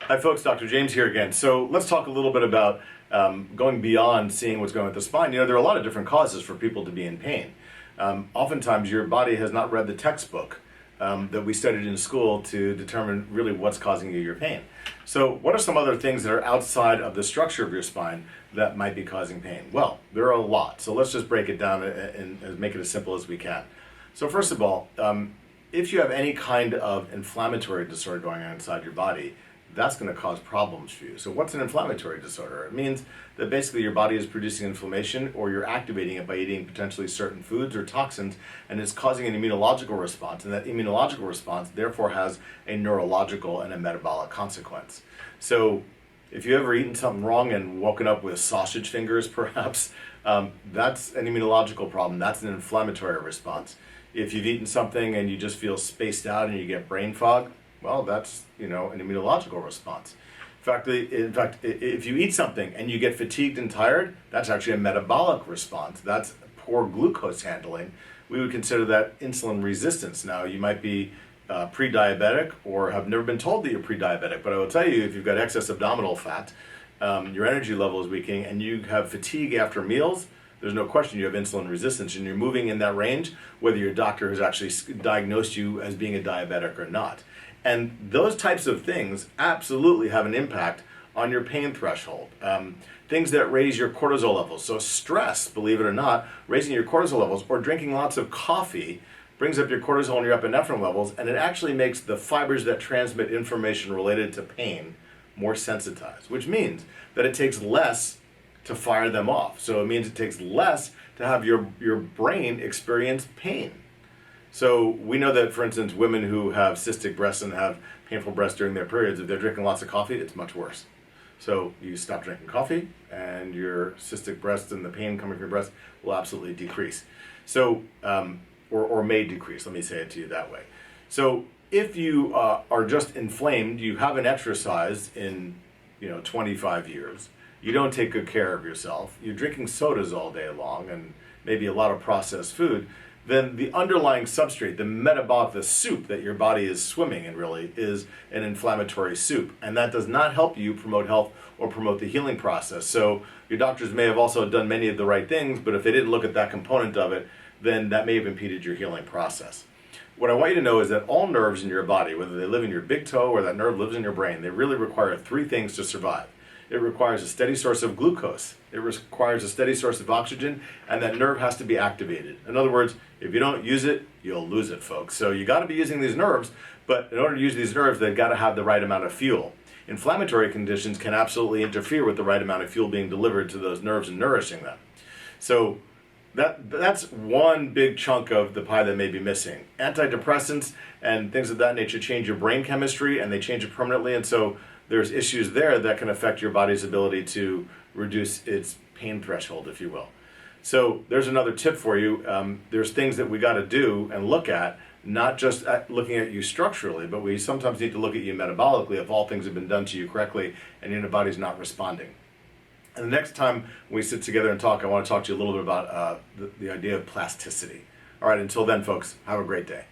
Hi folks, Dr. James here again. So let's talk a little bit about going beyond seeing what's going on with the spine. You know, there are a lot of different causes for people to be in pain. Oftentimes your body has not read the textbook that we studied in school to determine really what's causing you your pain. So what are some other things that are outside of the structure of your spine that might be causing pain? Well, there are a lot. So let's just break it down and make it as simple as we can. So first of all, if you have any kind of inflammatory disorder going on inside your body, that's going to cause problems for you. So what's an inflammatory disorder? It means that basically your body is producing inflammation, or you're activating it by eating potentially certain foods or toxins, and it's causing an immunological response, and that immunological response therefore has a neurological and a metabolic consequence. So if you've ever eaten something wrong and woken up with sausage fingers perhaps, that's an immunological problem. That's an inflammatory response. If you've eaten something and you just feel spaced out and you get brain fog, well, that's, an immunological response. In fact, if you eat something and you get fatigued and tired, that's actually a metabolic response. That's poor glucose handling. We would consider that insulin resistance. Now, you might be pre-diabetic or have never been told that you're pre-diabetic, but I will tell you, if you've got excess abdominal fat, your energy level is weakening, and you have fatigue after meals, there's no question you have insulin resistance, and you're moving in that range, whether your doctor has actually diagnosed you as being a diabetic or not. And those types of things absolutely have an impact on your pain threshold. Things that raise your cortisol levels. So stress, believe it or not, raising your cortisol levels or drinking lots of coffee brings up your cortisol and your epinephrine levels, and it actually makes the fibers that transmit information related to pain more sensitized, which means that it takes less to fire them off. So it means it takes less to have your brain experience pain. So we know that, for instance, women who have cystic breasts and have painful breasts during their periods, if they're drinking lots of coffee, it's much worse. So you stop drinking coffee and your cystic breast and the pain coming from your breast will absolutely decrease. So, or may decrease, let me say it to you that way. So if you are just inflamed, you haven't exercised in 25 years, you don't take good care of yourself, you're drinking sodas all day long and maybe a lot of processed food, then the underlying substrate, the metabolic, the soup that your body is swimming in really is an inflammatory soup. And that does not help you promote health or promote the healing process. So your doctors may have also done many of the right things, but if they didn't look at that component of it, then that may have impeded your healing process. What I want you to know is that all nerves in your body, whether they live in your big toe or that nerve lives in your brain, they really require three things to survive. It requires a steady source of glucose, it requires a steady source of oxygen, and that nerve has to be activated. In other words, if you don't use it, you'll lose it, folks. So you got to be using these nerves, but in order to use these nerves, they've got to have the right amount of fuel. Inflammatory conditions can absolutely interfere with the right amount of fuel being delivered to those nerves and nourishing them. So that's one big chunk of the pie that may be missing. Antidepressants and things of that nature change your brain chemistry, and they change it permanently, and so there's issues there that can affect your body's ability to reduce its pain threshold, if you will. So there's another tip for you. There's things that we got to do and look at, not just looking at you structurally, but we sometimes need to look at you metabolically if all things have been done to you correctly and your body's not responding. And the next time we sit together and talk, I want to talk to you a little bit about the idea of plasticity. All right, until then, folks, have a great day.